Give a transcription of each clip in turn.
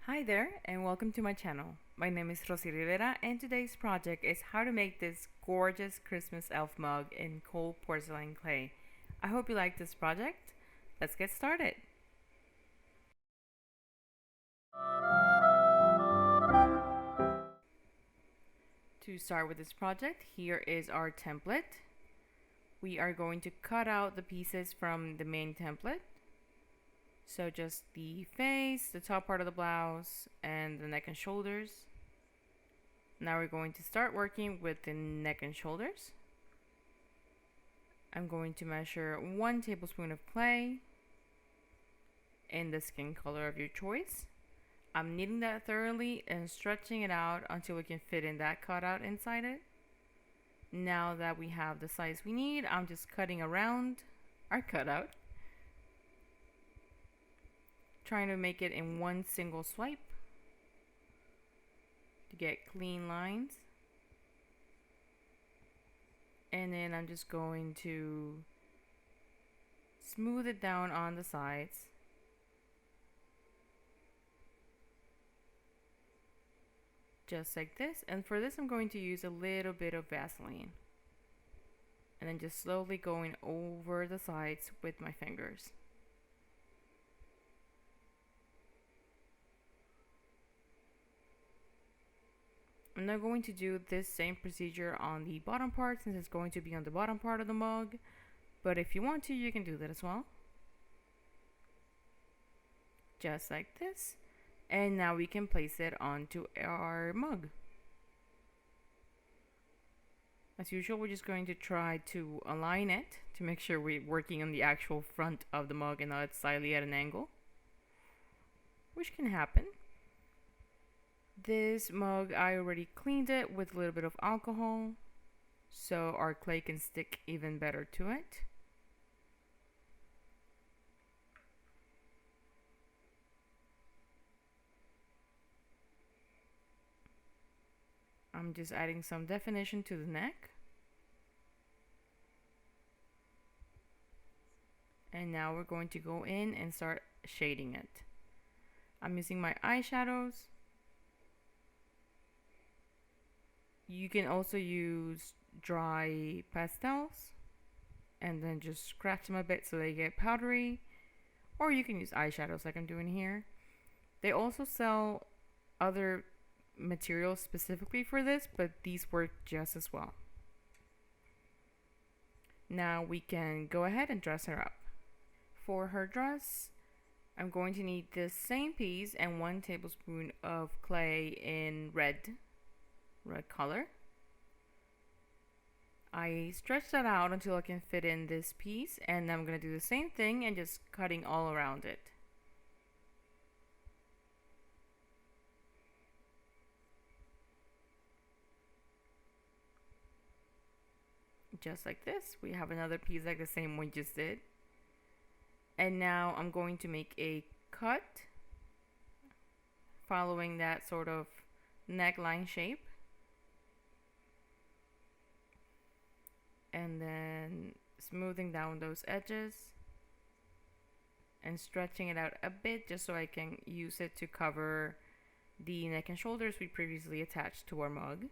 Hi there and welcome to my channel. My name is Rossy Rivera and today's project is how to make this gorgeous Christmas elf mug in cold porcelain clay. I hope you like this project. Let's get started. To start with this project, here is our template. We are going to cut out the pieces from the main template. So just the face, the top part of the blouse, and the neck and shoulders. Now we're going to start working with the neck and shoulders. I'm going to measure 1 tablespoon of clay in the skin color of your choice. I'm kneading that thoroughly and stretching it out until we can fit in that cutout inside it. Now that we have the size we need, I'm just cutting around our cutout, trying to make it in one single swipe to get clean lines. And then I'm just going to smooth it down on the sides. Just like this. And for this I'm going to use a little bit of Vaseline. And then just slowly going over the sides with my fingers. I'm now going to do this same procedure on the bottom part since it's going to be on the bottom part of the mug. But if you want to, you can do that as well. Just like this. And now we can place it onto our mug. As usual, we're just going to try to align it to make sure we're working on the actual front of the mug and not slightly at an angle, which can happen. This mug, I already cleaned it with a little bit of alcohol so our clay can stick even better to it. I'm just adding some definition to the neck. And now we're going to go in and start shading it. I'm using my eyeshadows. You can also use dry pastels and then just scratch them a bit so they get powdery. Or you can use eyeshadows like I'm doing here. They also sell other materials specifically for this, but these work just as well. Now we can go ahead and dress her up. For her dress, I'm going to need this same piece and 1 tablespoon of clay in red color. I stretch that out until I can fit in this piece, and I'm going to do the same thing and just cutting all around it. Just like this. We have another piece like the same one just did. And now I'm going to make a cut following that sort of neckline shape. And then smoothing down those edges and stretching it out a bit just so I can use it to cover the neck and shoulders we previously attached to our mug.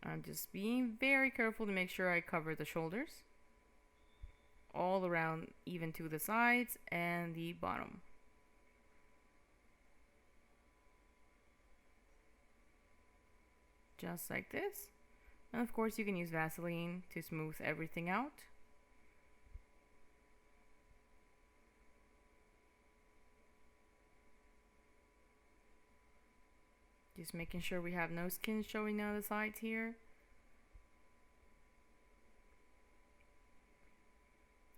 I'm just being very careful to make sure I cover the shoulders all around, even to the sides and the bottom. Just like this. And of course you can use Vaseline to smooth everything out. Just making sure we have no skin showing on the sides here.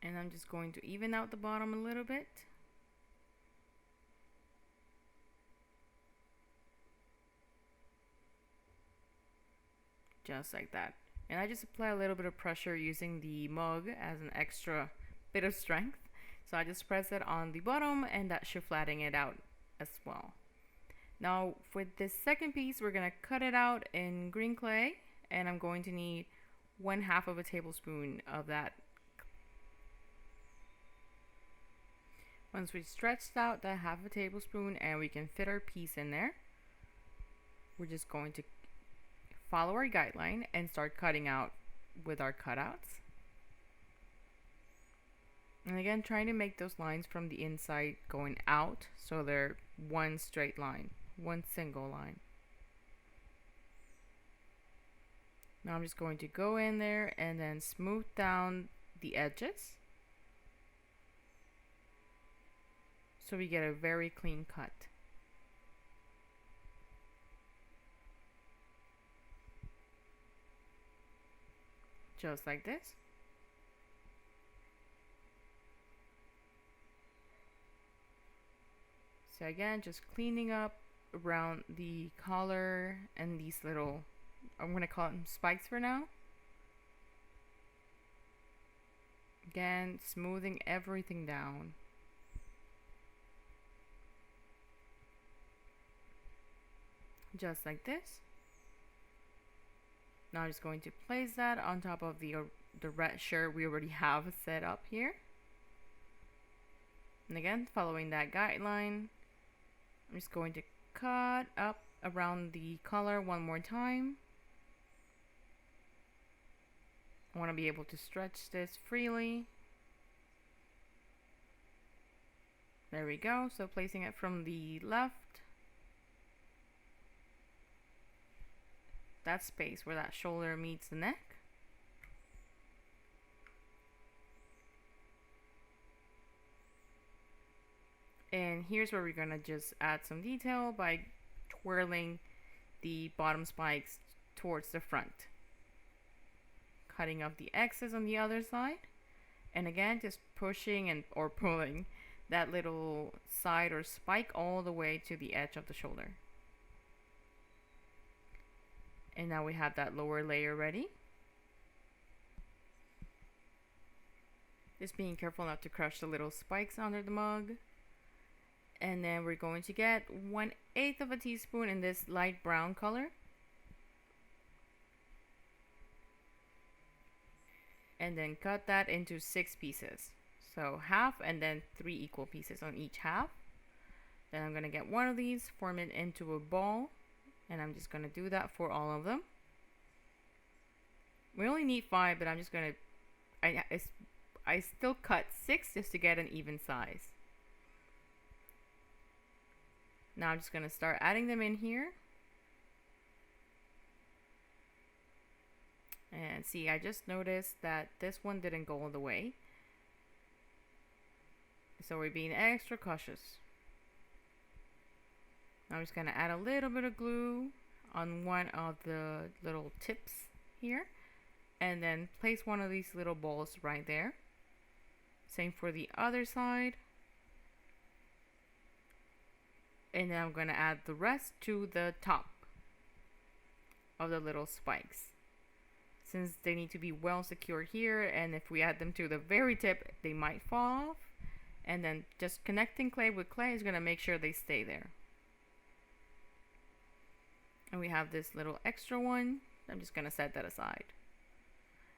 And I'm just going to even out the bottom a little bit. Just like that. And I just apply a little bit of pressure using the mug as an extra bit of strength. So I just press it on the bottom and that should flatten it out as well. Now with this second piece, we're going to cut it out in green clay, and I'm going to need 1/2 of a tablespoon of that. Once we stretched out that half a tablespoon and we can fit our piece in there, we're just going to follow our guideline and start cutting out with our cutouts. And again, trying to make those lines from the inside going out so they're one straight line, one single line. Now I'm just going to go in there and then smooth down the edges so we get a very clean cut. Just like this. So again, just cleaning up around the collar and these little, I'm going to call them spikes for now. Again, smoothing everything down. Just like this. Now I'm just going to place that on top of the red shirt we already have set up here. And again, following that guideline, I'm just going to cut up around the collar one more time. I want to be able to stretch this freely. There we go. So placing it from the left, that space where that shoulder meets the neck. And here's where we're gonna just add some detail by twirling the bottom spikes towards the front, cutting off the excess on the other side, and again just pushing and or pulling that little side or spike all the way to the edge of the shoulder. And now we have that lower layer ready. Just being careful not to crush the little spikes under the mug. And then we're going to get 1/8 of a teaspoon in this light brown color. And then cut that into 6 pieces. So half and then 3 equal pieces on each half. Then I'm going to get one of these, form it into a ball. And I'm just going to do that for all of them. We only need 5, but I'm just going to, I still cut 6 just to get an even size. Now I'm just going to start adding them in here. And see, I just noticed that this one didn't go all the way. So we're being extra cautious. I'm just going to add a little bit of glue on one of the little tips here. And then place one of these little balls right there. Same for the other side. And then I'm going to add the rest to the top of the little spikes. Since they need to be well secured here, and if we add them to the very tip, they might fall off. And then just connecting clay with clay is going to make sure they stay there. And we have this little extra one. I'm just going to set that aside.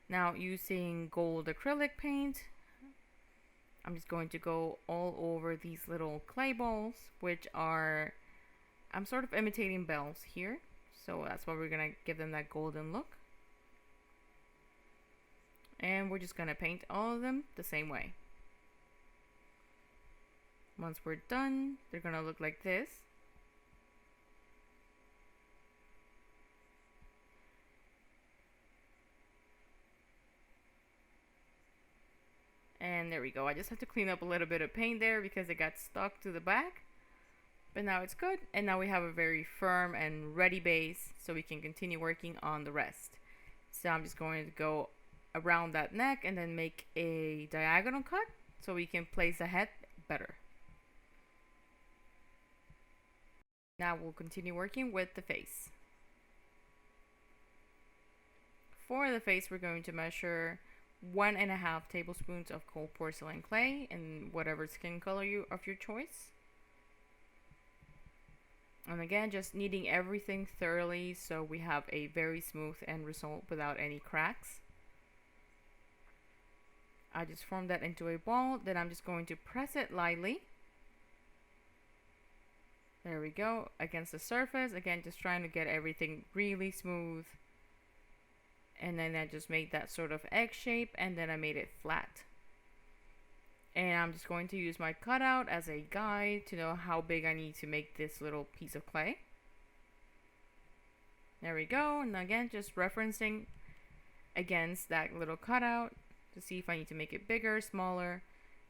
Now using gold acrylic paint, I'm just going to go all over these little clay balls, which are, I'm sort of imitating bells here. So that's why we're going to give them that golden look. And we're just going to paint all of them the same way. Once we're done, they're going to look like this. And there we go. I just have to clean up a little bit of paint there because it got stuck to the back. But now it's good. And now we have a very firm and ready base so we can continue working on the rest. So I'm just going to go around that neck and then make a diagonal cut so we can place the head better. Now we'll continue working with the face. For the face, we're going to measure 1.5 tablespoons of cold porcelain clay in whatever skin color of your choice. And again, just kneading everything thoroughly so we have a very smooth end result without any cracks. I just formed that into a ball. Then I'm just going to press it lightly. There we go, against the surface. Again, just trying to get everything really smooth. And then I just made that sort of egg shape, and then I made it flat. And I'm just going to use my cutout as a guide to know how big I need to make this little piece of clay. There we go. And again, just referencing against that little cutout to see if I need to make it bigger, smaller.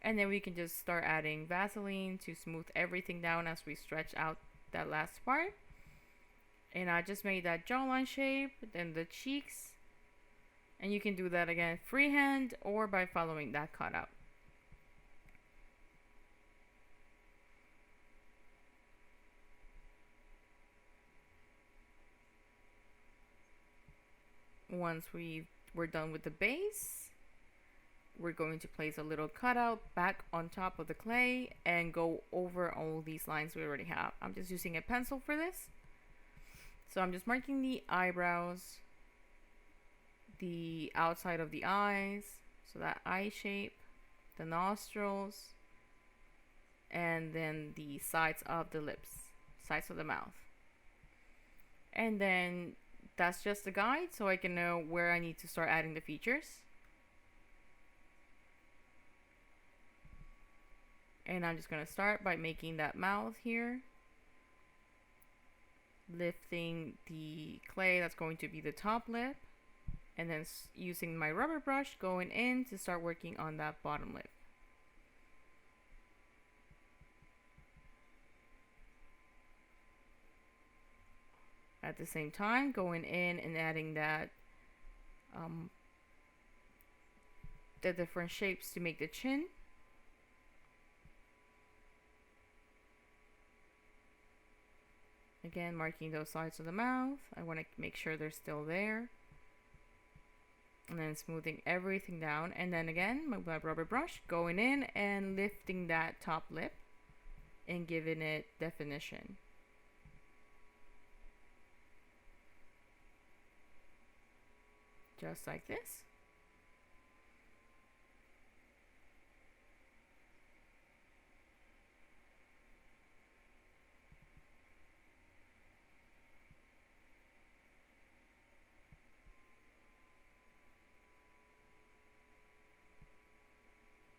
And then we can just start adding Vaseline to smooth everything down as we stretch out that last part. And I just made that jawline shape, then the cheeks. And you can do that again freehand or by following that cutout. Once we're done with the base, we're going to place a little cutout back on top of the clay and go over all these lines we already have. I'm just using a pencil for this. So I'm just marking the eyebrows, the outside of the eyes, so that eye shape, the nostrils, and then the sides of the lips, sides of the mouth. And then that's just a guide so I can know where I need to start adding the features. And I'm just going to start by making that mouth here. Lifting the clay that's going to be the top lip. And then using my rubber brush going in to start working on that bottom lip. At the same time, going in and adding that the different shapes to make the chin. Again, marking those sides of the mouth. I want to make sure they're still there. And then smoothing everything down. And then again, my rubber brush going in and lifting that top lip and giving it definition. Just like this.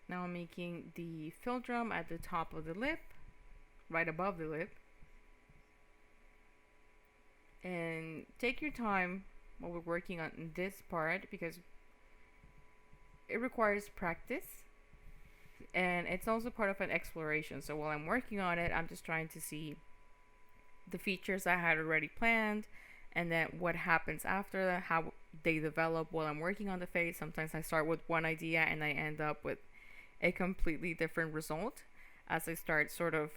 Now I'm making the fill drum at the top of the lip, right above the lip. And take your time while we're working on this part because it requires practice and it's also part of an exploration. So while I'm working on it, I'm just trying to see the features I had already planned and then what happens after that, how they develop while I'm working on the face. Sometimes I start with one idea and I end up with a completely different result as I start sort of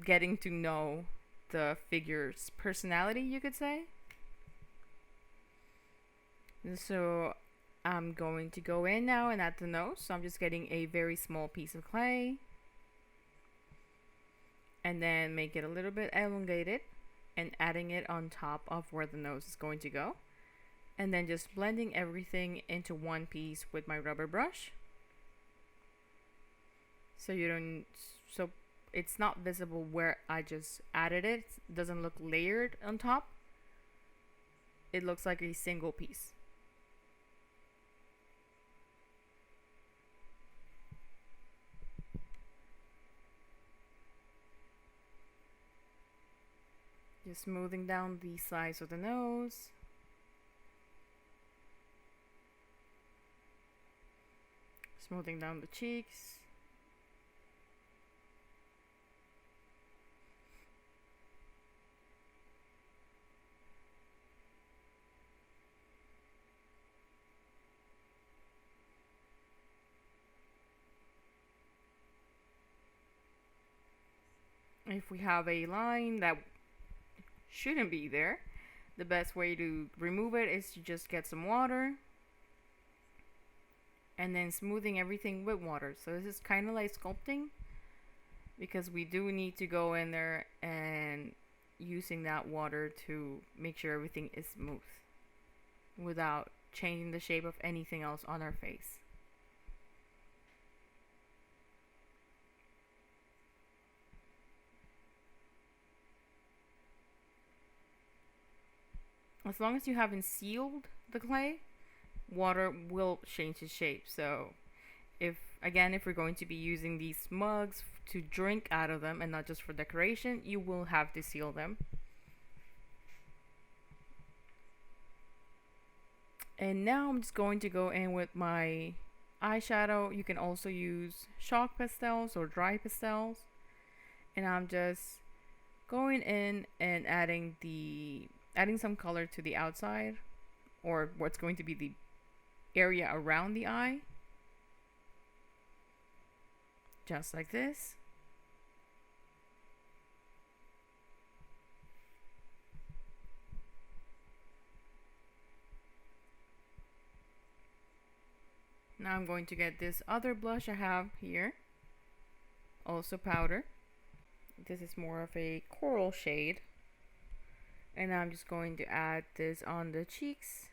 getting to know the figure's personality, you could say. So I'm going to go in now and add the nose. So I'm just getting a very small piece of clay and then make it a little bit elongated and adding it on top of where the nose is going to go. And then just blending everything into one piece with my rubber brush. So it's not visible where I just added it. It doesn't look layered on top. It looks like a single piece. Just smoothing down the sides of the nose. Smoothing down the cheeks. If we have a line that shouldn't be there, the best way to remove it is to just get some water and then smoothing everything with water. So this is kind of like sculpting because we do need to go in there and using that water to make sure everything is smooth without changing the shape of anything else on our face. As long as you haven't sealed the clay, water will change its shape. So if we're going to be using these mugs to drink out of them and not just for decoration, you will have to seal them. And now I'm just going to go in with my eyeshadow. You can also use chalk pastels or dry pastels. And I'm just going in and adding some color to the outside, or what's going to be the area around the eye. Just like this. Now I'm going to get this other blush I have here, also powder. This is more of a coral shade. And I'm just going to add this on the cheeks,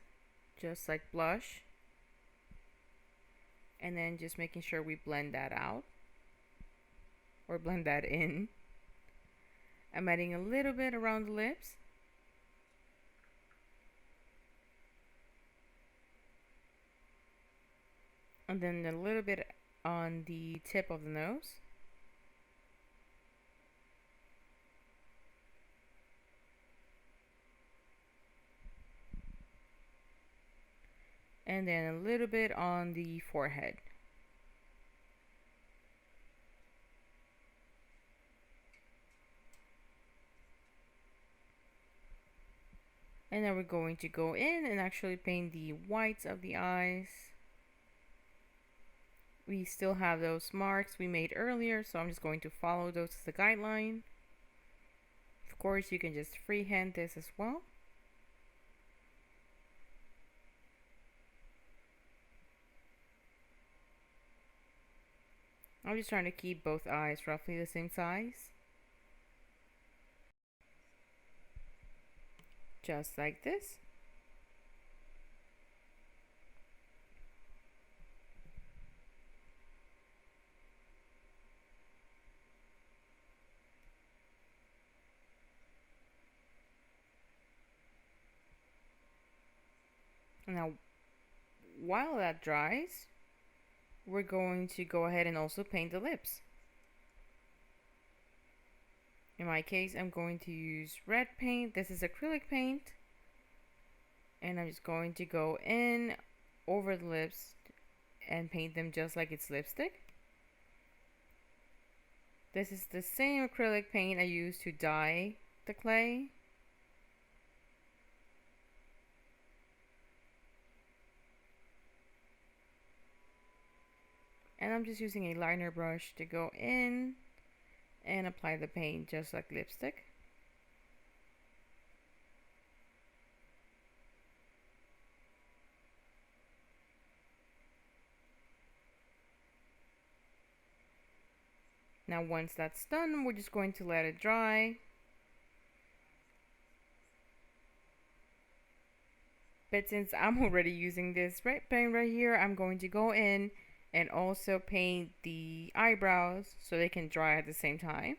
just like blush. And then just making sure we blend that out, or blend that in. I'm adding a little bit around the lips. And then a little bit on the tip of the nose. And then a little bit on the forehead. And then we're going to go in and actually paint the whites of the eyes. We still have those marks we made earlier, so I'm just going to follow those as the guideline. Of course, you can just freehand this as well. I'm just trying to keep both eyes roughly the same size. Just like this. Now, while that dries, we're going to go ahead and also paint the lips. In my case, I'm going to use red paint. This is acrylic paint. And I'm just going to go in over the lips and paint them just like it's lipstick. This is the same acrylic paint I used to dye the clay. And I'm just using a liner brush to go in and apply the paint just like lipstick. Now once that's done, we're just going to let it dry. But since I'm already using this red paint right here, I'm going to go in and also paint the eyebrows so they can dry at the same time.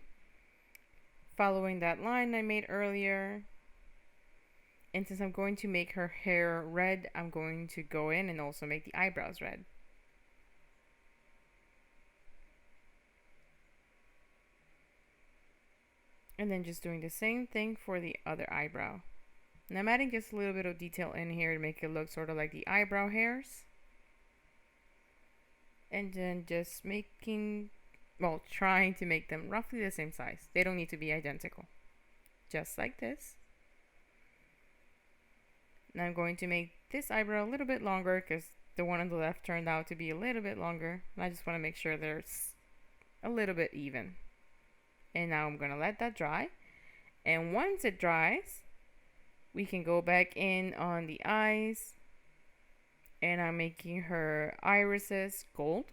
Following that line I made earlier. And since I'm going to make her hair red, I'm going to go in and also make the eyebrows red. And then just doing the same thing for the other eyebrow. And I'm adding just a little bit of detail in here to make it look sort of like the eyebrow hairs. And then just trying to make them roughly the same size. They don't need to be identical. Just like this. Now I'm going to make this eyebrow a little bit longer because the one on the left turned out to be a little bit longer. And I just want to make sure there's a little bit even. And now I'm going to let that dry. And once it dries, we can go back in on the eyes. And I'm making her irises gold.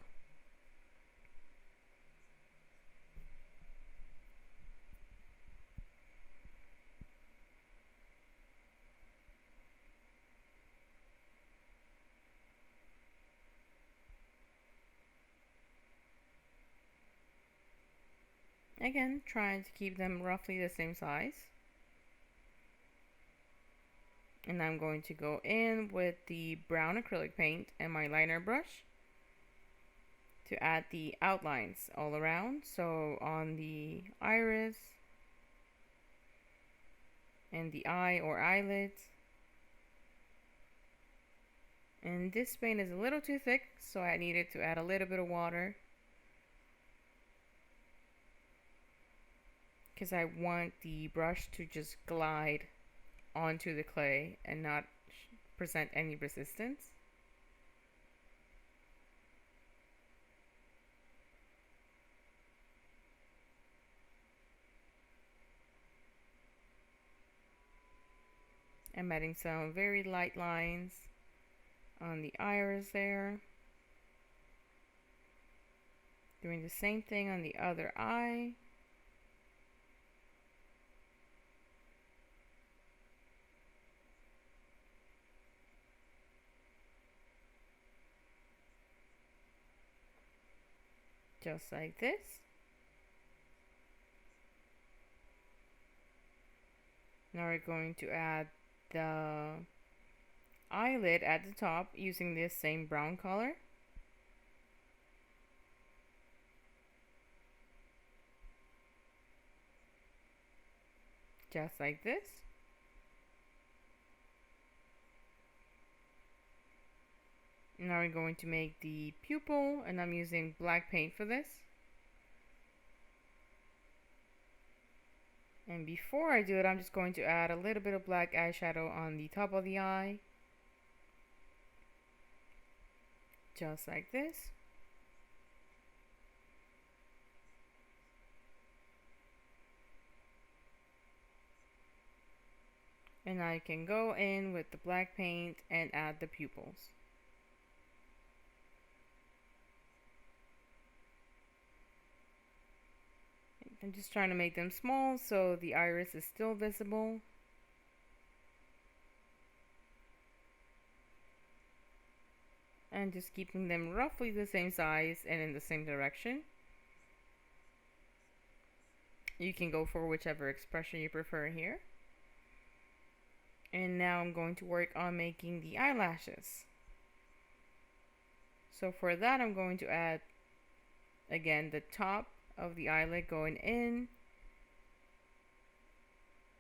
Again, trying to keep them roughly the same size. And I'm going to go in with the brown acrylic paint and my liner brush to add the outlines all around. So on the iris and the eye or eyelids. And this paint is a little too thick, so I needed to add a little bit of water because I want the brush to just glide onto the clay and not present any resistance. I'm adding some very light lines on the iris there. Doing the same thing on the other eye. Just like this. Now we're going to add the eyelid at the top using this same brown color. Just like this. Now we're going to make the pupil, and I'm using black paint for this. And before I do it, I'm just going to add a little bit of black eyeshadow on the top of the eye. Just like this. And I can go in with the black paint and add the pupils. I'm just trying to make them small so the iris is still visible. And just keeping them roughly the same size and in the same direction. You can go for whichever expression you prefer here. And now I'm going to work on making the eyelashes. So for that, I'm going to add, again, the top of the eyelid going in.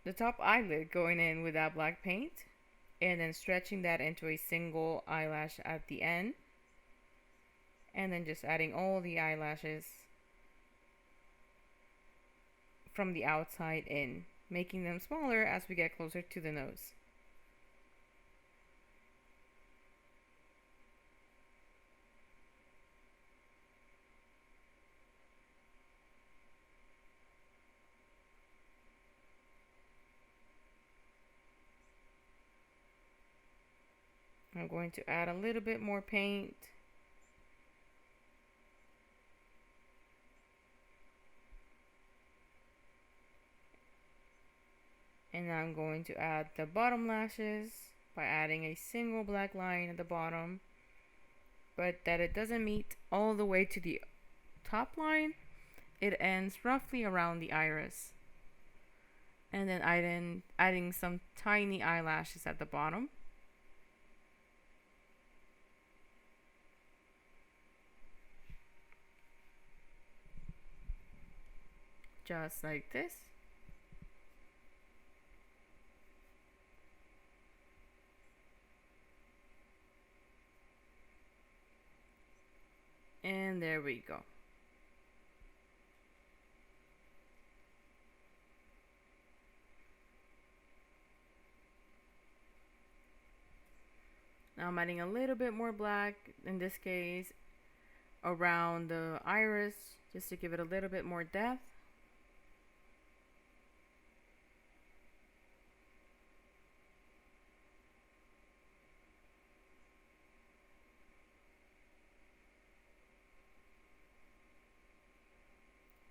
The top eyelid going in with that black paint. And then stretching that into a single eyelash at the end. And then just adding all the eyelashes from the outside in, making them smaller as we get closer to the nose. I'm going to add a little bit more paint. And now I'm going to add the bottom lashes by adding a single black line at the bottom, but that it doesn't meet all the way to the top line. It ends roughly around the iris. And then adding some tiny eyelashes at the bottom. Just like this. And there we go. Now I'm adding a little bit more black, in this case, around the iris, just to give it a little bit more depth.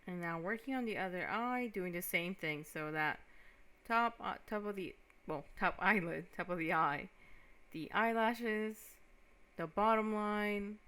And now working on the other eye, doing the same thing. So that top of the, well, top eyelid, top of the eye, the eyelashes, the bottom line,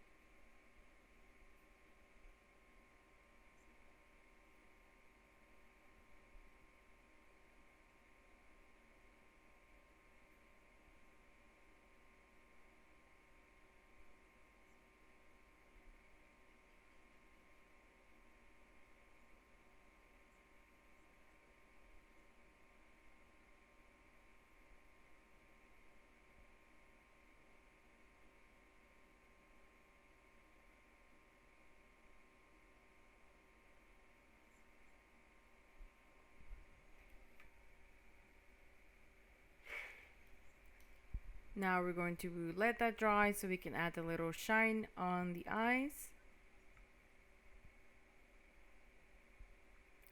Now we're going to let that dry so we can add a little shine on the eyes.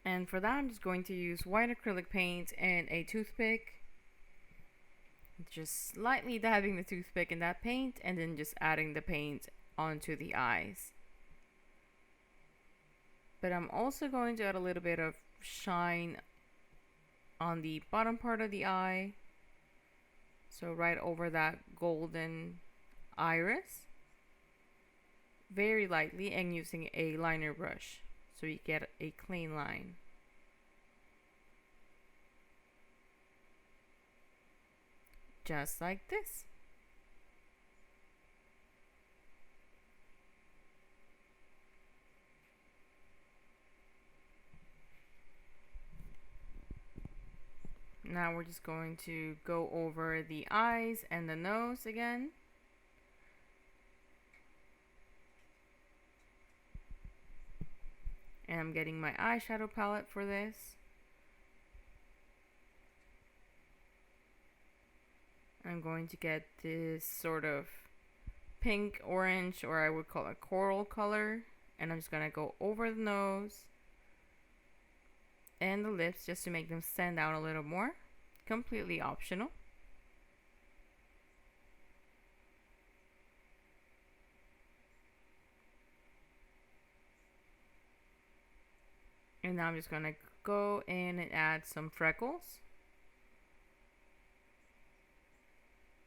And for that, I'm just going to use white acrylic paint and a toothpick. Just slightly dabbing the toothpick in that paint and then just adding the paint onto the eyes. But I'm also going to add a little bit of shine on the bottom part of the eye. So right over that golden iris. Very lightly, and using a liner brush so you get a clean line. Just like this. Now we're just going to go over the eyes and the nose again. And I'm getting my eyeshadow palette for this. I'm going to get this sort of pink, orange, or I would call it coral color. And I'm just going to go over the nose and the lips just to make them stand out a little more. Completely optional. And now I'm just going to go in and add some freckles.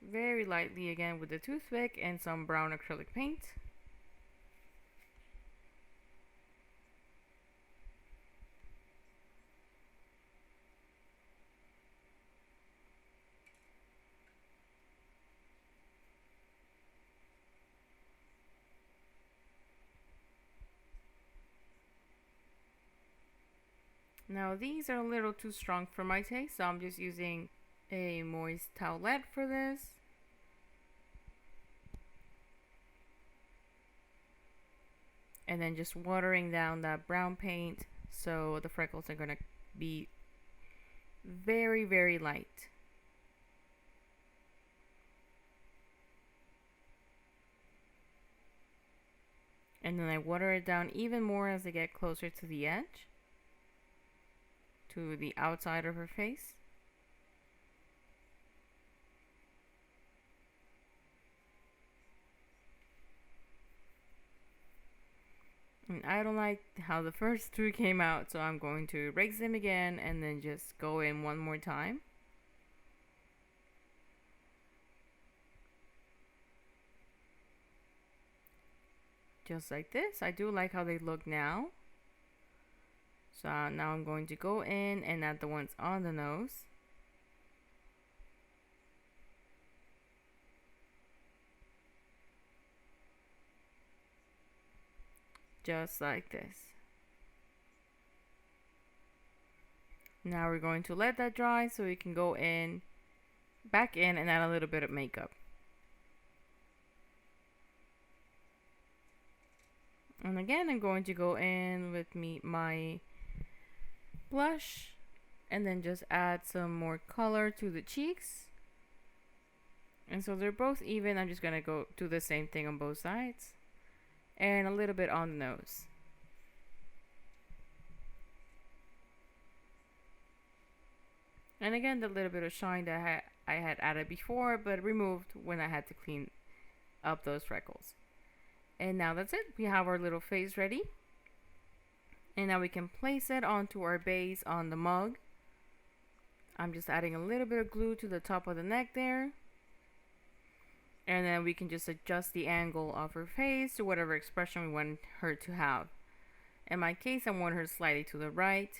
Very lightly again with the toothpick and some brown acrylic paint. Now these are a little too strong for my taste, so I'm just using a moist towelette for this. And then just watering down that brown paint so the freckles are gonna be very, very light. And then I water it down even more as I get closer to the edge, to the outside of her face. And I don't like how the first two came out, so I'm going to erase them again and then just go in one more time. Just like this. I do like how they look now. So now I'm going to go in and add the ones on the nose. Just like this. Now we're going to let that dry so we can go in, back in, and add a little bit of makeup. And again, I'm going to go in with my blush and then just add some more color to the cheeks. And so they're both even. I'm just going to go do the same thing on both sides. And a little bit on the nose. And again, the little bit of shine that I had added before, but removed when I had to clean up those freckles. And now that's it. We have our little face ready. And now we can place it onto our base on the mug. I'm just adding a little bit of glue to the top of the neck there. And then we can just adjust the angle of her face to whatever expression we want her to have. In my case, I want her slightly to the right.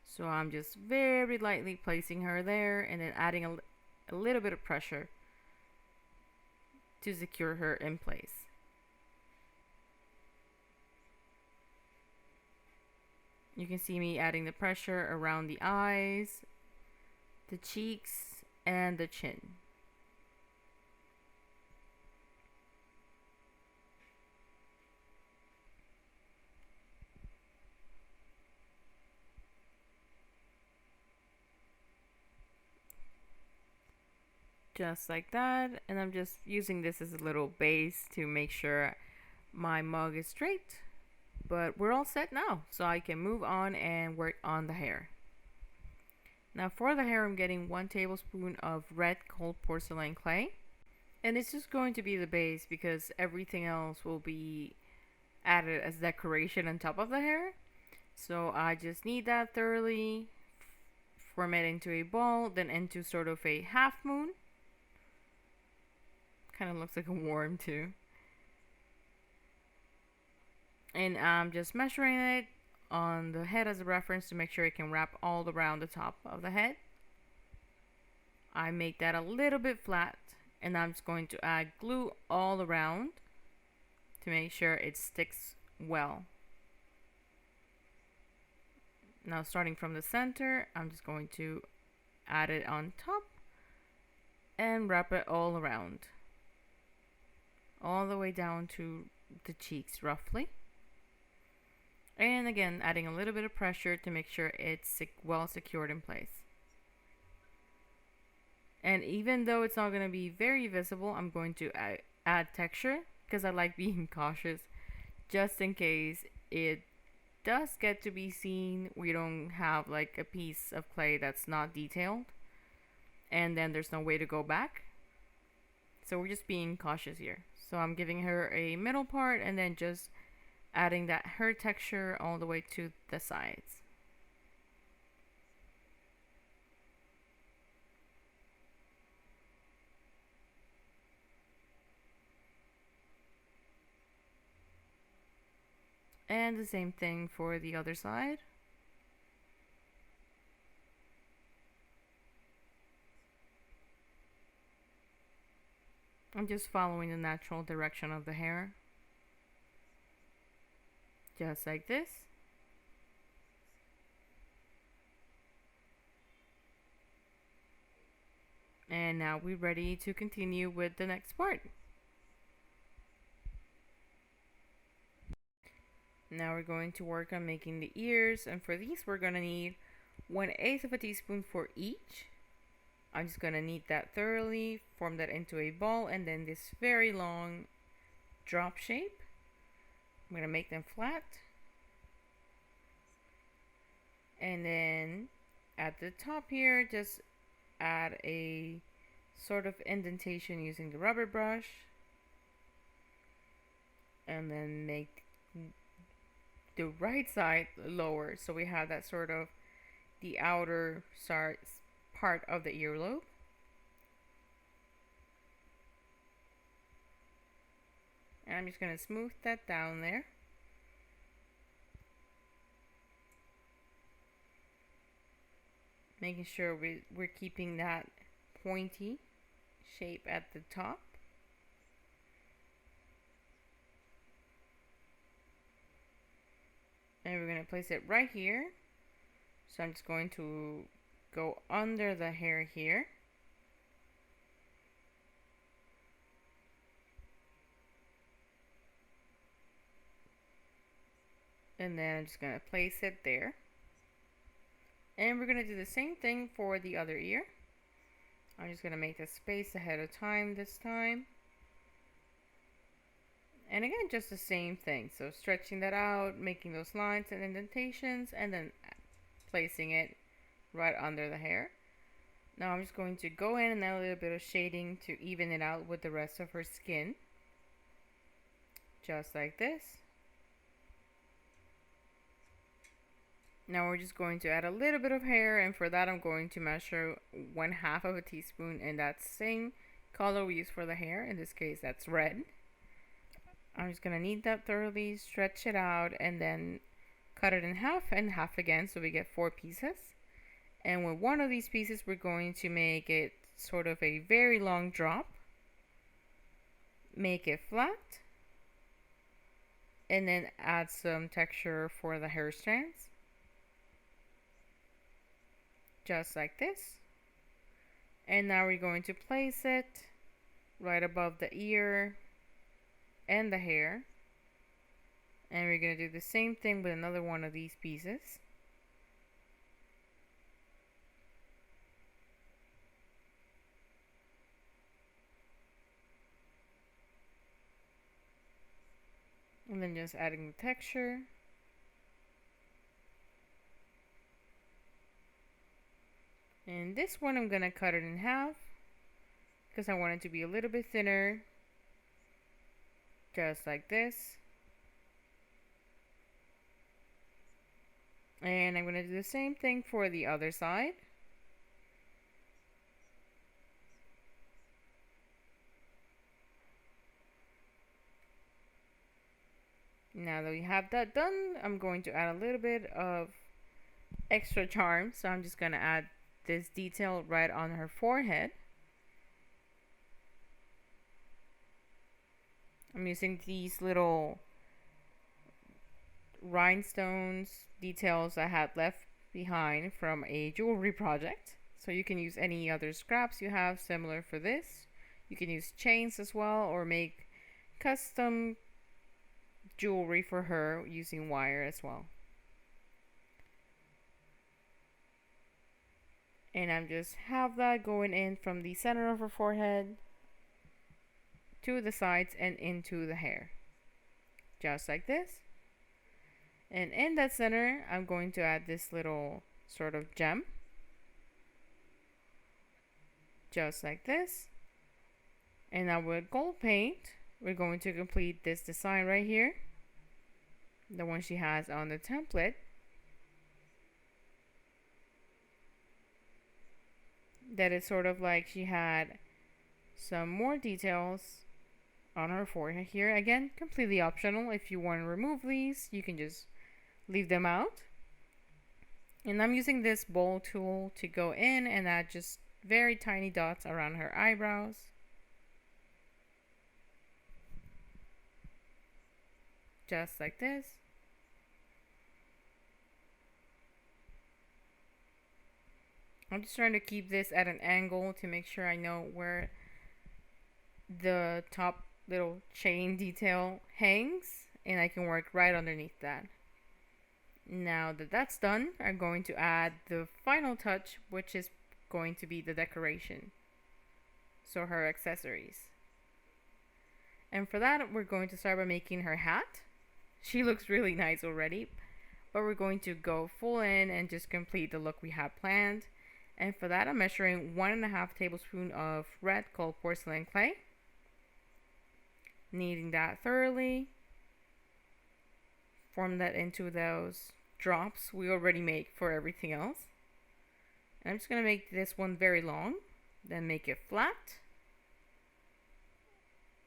So I'm just very lightly placing her there and then adding a little bit of pressure to secure her in place. You can see me adding the pressure around the eyes, the cheeks, and the chin. just like that. And I'm just using this as a little base to make sure my mug is straight. But we're all set now, so I can move on and work on the hair. Now for the hair, I'm getting 1 tablespoon of red cold porcelain clay. And it's just going to be the base because everything else will be added as decoration on top of the hair. So I just knead that thoroughly, form it into a ball, then into sort of a half moon. Kind of looks like a worm too. And I'm just measuring it on the head as a reference to make sure it can wrap all around the top of the head. I make that a little bit flat, and I'm just going to add glue all around to make sure it sticks well. Now starting from the center, I'm just going to add it on top and wrap it all around, all the way down to the cheeks roughly. And again, adding a little bit of pressure to make sure it's well secured in place. And even though it's not going to be very visible, I'm going to add texture because I like being cautious, just in case it does get to be seen. We don't have like a piece of clay that's not detailed, and then there's no way to go back. So we're just being cautious here. So I'm giving her a middle part and then just adding that hair texture all the way to the sides. And the same thing for the other side. I'm just following the natural direction of the hair. Just like this. And now we're ready to continue with the next part. Now we're going to work on making the ears, and for these we're going to need 1/8 of a teaspoon for each. I'm just going to knead that thoroughly, form that into a ball, and then this very long drop shape. I'm going to make them flat. And then at the top here, just add a sort of indentation using the rubber brush. And then make the right side lower, so we have that sort of the outer part of the earlobe. And I'm just going to smooth that down there. Making sure we're keeping that pointy shape at the top. And we're going to place it right here. So I'm just going to go under the hair here. And then I'm just going to place it there. And we're going to do the same thing for the other ear. I'm just going to make a space ahead of time this time. And again, just the same thing. So stretching that out, making those lines and indentations, and then placing it right under the hair. Now I'm just going to go in and add a little bit of shading to even it out with the rest of her skin. Just like this. Now we're just going to add a little bit of hair, and for that I'm going to measure 1/2 of a teaspoon in that same color we use for the hair. In this case, that's red. I'm just going to knead that thoroughly, stretch it out, and then cut it in half and half again, so we get 4 pieces. And with one of these pieces, we're going to make it sort of a very long drop. Make it flat. And then add some texture for the hair strands. Just like this. And now we're going to place it right above the ear and the hair. And we're going to do the same thing with another one of these pieces. And then just adding the texture. And this one I'm gonna cut it in half because I want it to be a little bit thinner. Just like this. And I'm gonna do the same thing for the other side. Now that we have that done, I'm going to add a little bit of extra charm. So I'm just gonna add this detail right on her forehead. I'm using these little rhinestones details I had left behind from a jewelry project. So you can use any other scraps you have similar for this. You can use chains as well, or make custom jewelry for her using wire as well. And I'm just have that going in from the center of her forehead to the sides and into the hair. Just like this. And in that center, I'm going to add this little sort of gem. Just like this. And now with gold paint, we're going to complete this design right here. The one she has on the template. That is sort of like she had some more details on her forehead here. Again, completely optional. If you want to remove these, you can just leave them out. And I'm using this bowl tool to go in and add just very tiny dots around her eyebrows. Just like this. I'm just trying to keep this at an angle to make sure I know where the top little chain detail hangs, and I can work right underneath that. Now that that's done, I'm going to add the final touch, which is going to be the decoration. So her accessories. And for that, we're going to start by making her hat. She looks really nice already, but we're going to go full in and just complete the look we had planned. And for that, I'm measuring 1.5 tablespoons of red called porcelain clay. Kneading that thoroughly. Form that into those drops we already make for everything else. And I'm just going to make this one very long. Then make it flat.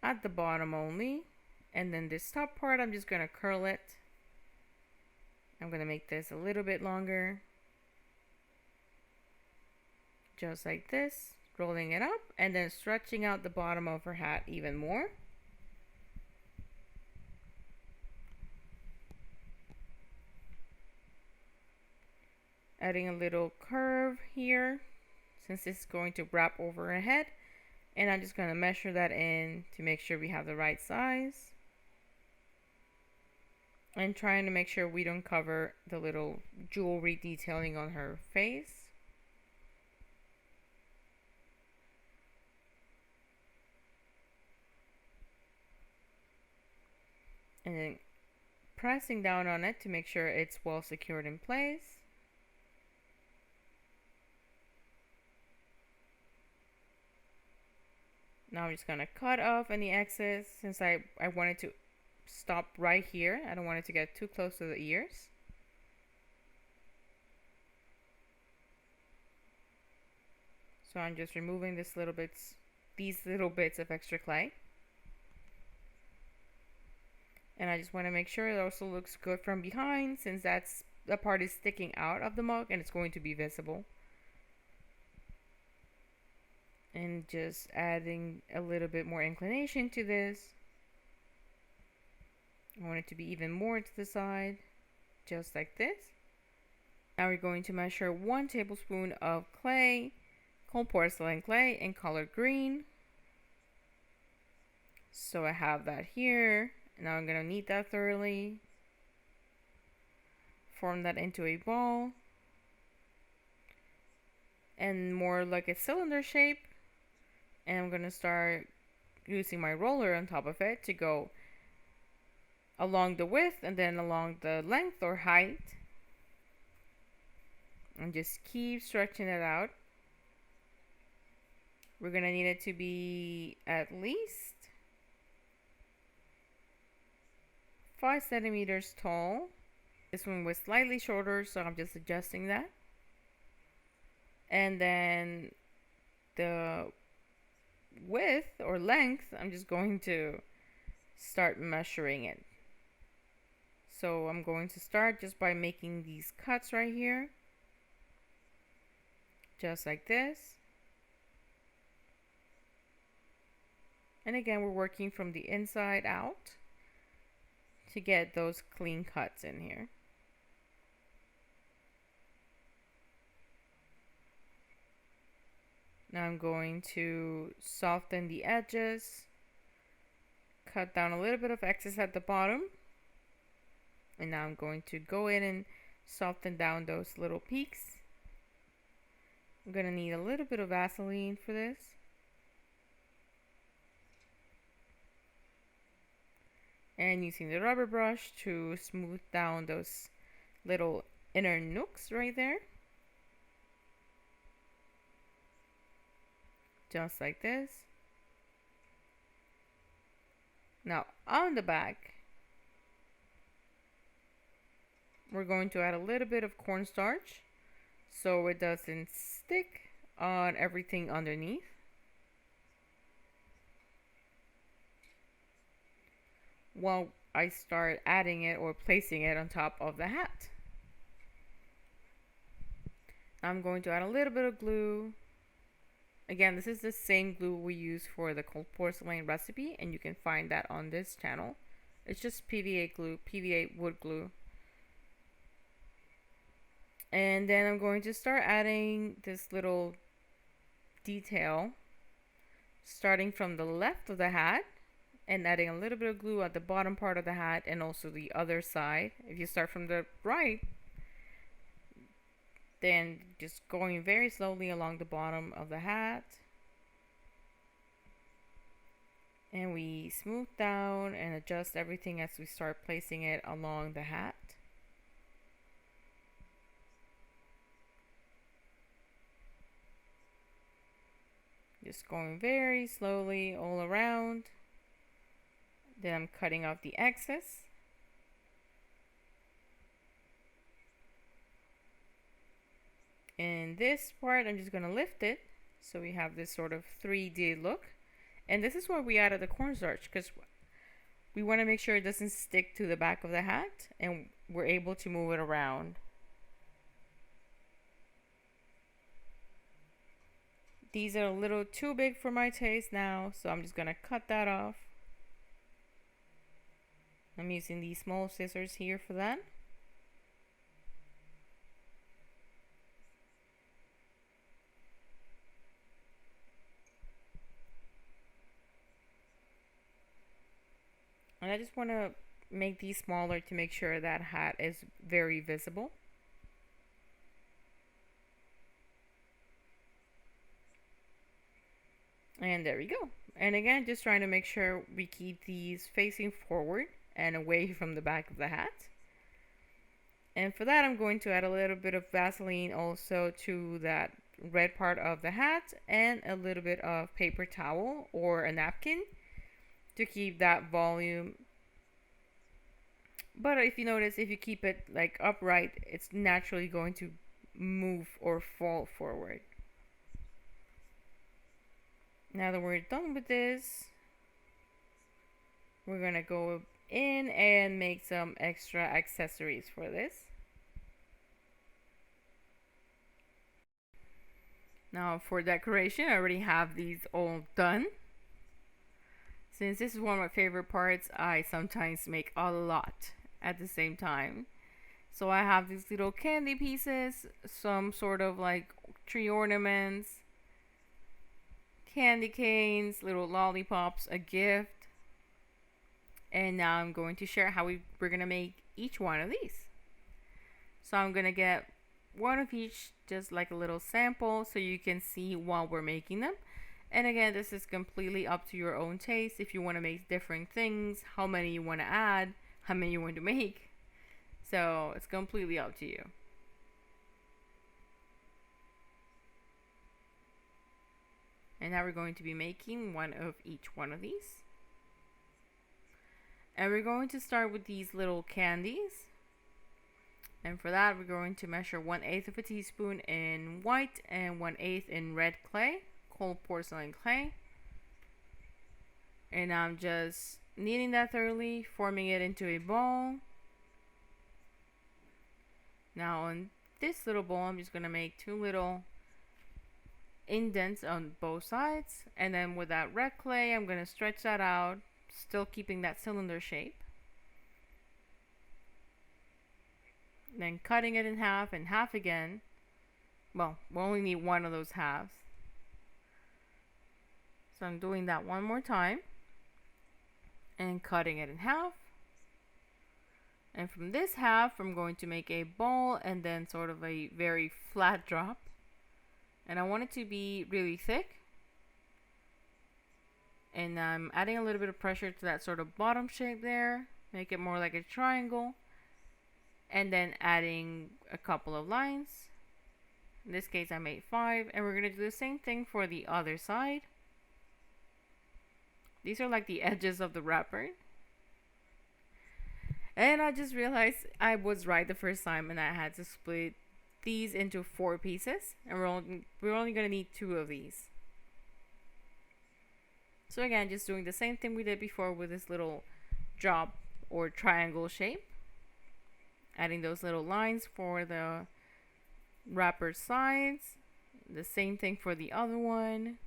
At the bottom only. And then this top part, I'm just going to curl it. I'm going to make this a little bit longer. Just like this, rolling it up and then stretching out the bottom of her hat even more. Adding a little curve here since it's going to wrap over her head, and I'm just going to measure that in to make sure we have the right size, and trying to make sure we don't cover the little jewelry detailing on her face. And then pressing down on it to make sure it's well secured in place. Now I'm just going to cut off any excess since I wanted to stop right here. I don't want it to get too close to the ears. So I'm just removing these little bits of extra clay. And I just want to make sure it also looks good from behind, since that part is sticking out of the mug and it's going to be visible. And just adding a little bit more inclination to this. I want it to be even more to the side, just like this. Now we're going to measure 1 tablespoon of clay, called porcelain clay, in color green. So I have that here. Now I'm going to knead that thoroughly. Form that into a ball. And more like a cylinder shape. And I'm going to start using my roller on top of it to go along the width and then along the length or height, and just keep stretching it out. We're gonna need it to be at least 5 centimeters tall. This one was slightly shorter, so I'm just adjusting that. And then the width or length, I'm just going to start measuring it. So I'm going to start just by making these cuts right here, just like this. And again, we're working from the inside out to get those clean cuts in here. Now I'm going to soften the edges, cut down a little bit of excess at the bottom, and now I'm going to go in and soften down those little peaks. I'm going to need a little bit of Vaseline for this. And using the rubber brush to smooth down those little inner nooks right there. Just like this. Now on the back, we're going to add a little bit of cornstarch so it doesn't stick on everything underneath. While I start adding it or placing it on top of the hat. I'm going to add a little bit of glue. Again, this is the same glue we use for the cold porcelain recipe, and you can find that on this channel. It's just PVA glue, PVA wood glue. And then I'm going to start adding this little detail starting from the left of the hat and adding a little bit of glue at the bottom part of the hat and also the other side. If you start from the right, then just going very slowly along the bottom of the hat, and we smooth down and adjust everything as we start placing it along the hat. Just going very slowly all around. Then I'm cutting off the excess. In this part, I'm just going to lift it so we have this sort of 3D look. And this is why we added the cornstarch, because we want to make sure it doesn't stick to the back of the hat and we're able to move it around. These are a little too big for my taste now, so I'm just going to cut that off. I'm using these small scissors here for that. And I just want to make these smaller to make sure that hat is very visible. And there we go. And again, just trying to make sure we keep these facing forward and away from the back of the hat. And for that, I'm going to add a little bit of Vaseline also to that red part of the hat and a little bit of paper towel or a napkin to keep that volume. But if you notice, if you keep it like upright, it's naturally going to move or fall forward. Now that we're done with this, we're gonna go in and make some extra accessories for this. Now for decoration, I already have these all done. Since this is one of my favorite parts, I sometimes make a lot at the same time. So I have these little candy pieces, some sort of like tree ornaments, candy canes, little lollipops, a gift. And now I'm going to share how we're going to make each one of these. So I'm going to get one of each, just like a little sample so you can see while we're making them. And again, this is completely up to your own taste. If you want to make different things, how many you want to add, how many you want to make. So it's completely up to you. And now we're going to be making one of each one of these. And we're going to start with these little candies. And for that, we're going to measure 1/8 of a teaspoon in white and 1/8 in red clay, cold porcelain clay. And I'm just kneading that thoroughly, forming it into a ball. Now on this little ball, I'm just going to make 2 little indents on both sides, and then with that red clay I'm going to stretch that out, still keeping that cylinder shape, then cutting it in half and half again. Well, we'll only need one of those halves, so I'm doing that one more time and cutting it in half. And from this half I'm going to make a ball and then sort of a very flat drop. And I want it to be really thick. And I'm adding a little bit of pressure to that sort of bottom shape there. Make it more like a triangle. And then adding a couple of lines. In this case I made 5. And we're going to do the same thing for the other side. These are like the edges of the wrapper. And I just realized I was right the first time, and I had to split these into 4 pieces, and we're only going to need 2 of these. So again, just doing the same thing we did before with this little drop or triangle shape, adding those little lines for the wrapper sides, the same thing for the other one.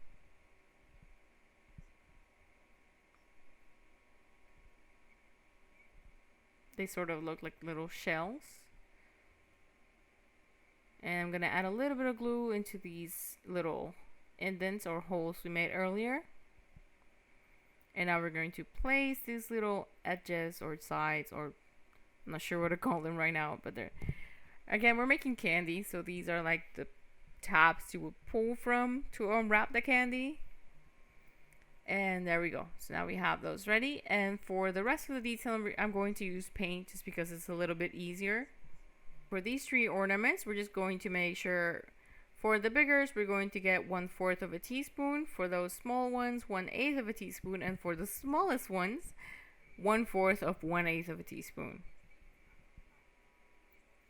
They sort of look like little shells. And I'm going to add a little bit of glue into these little indents or holes we made earlier. And now we're going to place these little edges or sides, or I'm not sure what to call them right now, but they're, again, we're making candy, so these are like the tabs you would pull from to unwrap the candy. And there we go. So now we have those ready. And for the rest of the detail, I'm going to use paint just because it's a little bit easier. For these 3 ornaments, we're just going to make sure, for the biggers, we're going to get 1/4 of a teaspoon. For those small ones, 1/8 of a teaspoon. And for the smallest ones, 1/4 of 1/8 of a teaspoon.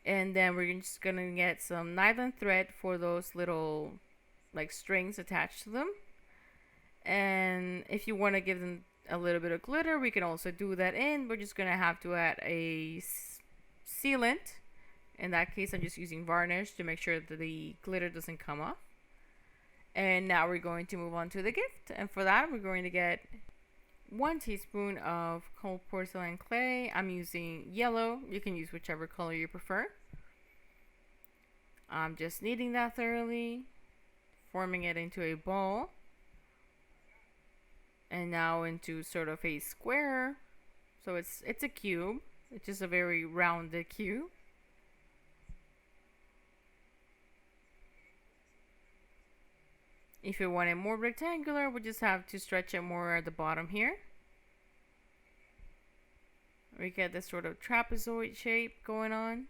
And then we're just going to get some nylon thread for those little like strings attached to them. And if you want to give them a little bit of glitter, we can also do that in. We're just going to have to add a sealant. In that case, I'm just using varnish to make sure that the glitter doesn't come off. And now we're going to move on to the gift. And for that, we're going to get 1 teaspoon of cold porcelain clay. I'm using yellow. You can use whichever color you prefer. I'm just kneading that thoroughly, forming it into a ball. And now into sort of a square. So it's a cube. It's just a very rounded cube. If you want it more rectangular, we just have to stretch it more at the bottom here. We get this sort of trapezoid shape going on.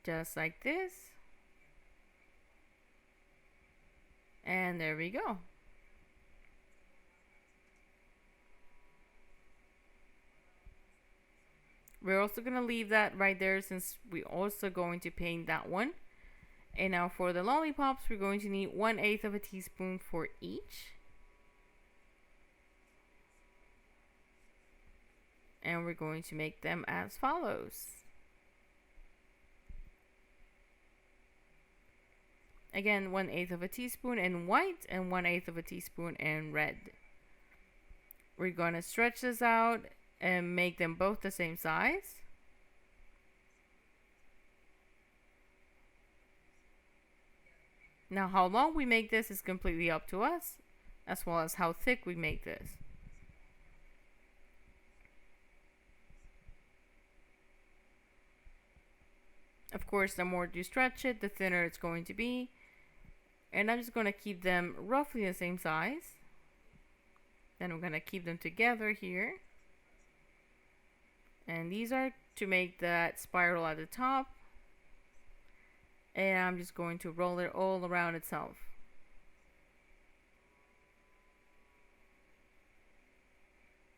Just like this. And there we go. We're also going to leave that right there since we're also going to paint that one. And now for the lollipops, we're going to need 1/8 of a teaspoon for each. And we're going to make them as follows. Again, 1/8 of a teaspoon in white and 1/8 of a teaspoon in red. We're going to stretch this out and make them both the same size. Now, how long we make this is completely up to us, as well as how thick we make this. Of course, the more you stretch it, the thinner it's going to be. And I'm just going to keep them roughly the same size. Then I'm going to keep them together here. And these are to make that spiral at the top. And I'm just going to roll it all around itself.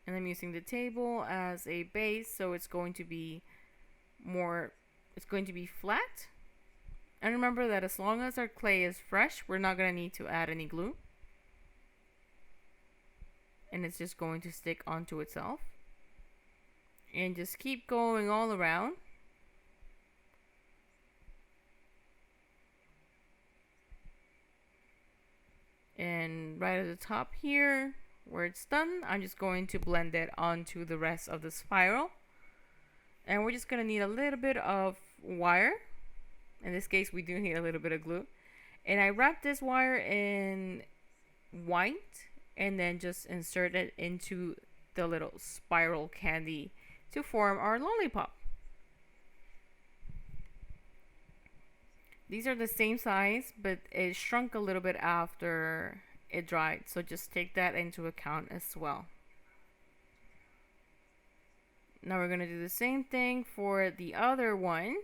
And I'm using the table as a base, so it's going to be flat. And remember that as long as our clay is fresh, we're not going to need to add any glue. And it's just going to stick onto itself. And just keep going all around. And right at the top here, where it's done, I'm just going to blend it onto the rest of the spiral. And we're just going to need a little bit of wire. In this case, we do need a little bit of glue. And I wrapped this wire in white and then just insert it into the little spiral candy to form our lollipop. These are the same size, but it shrunk a little bit after it dried, so just take that into account as well. Now we're going to do the same thing for the other one,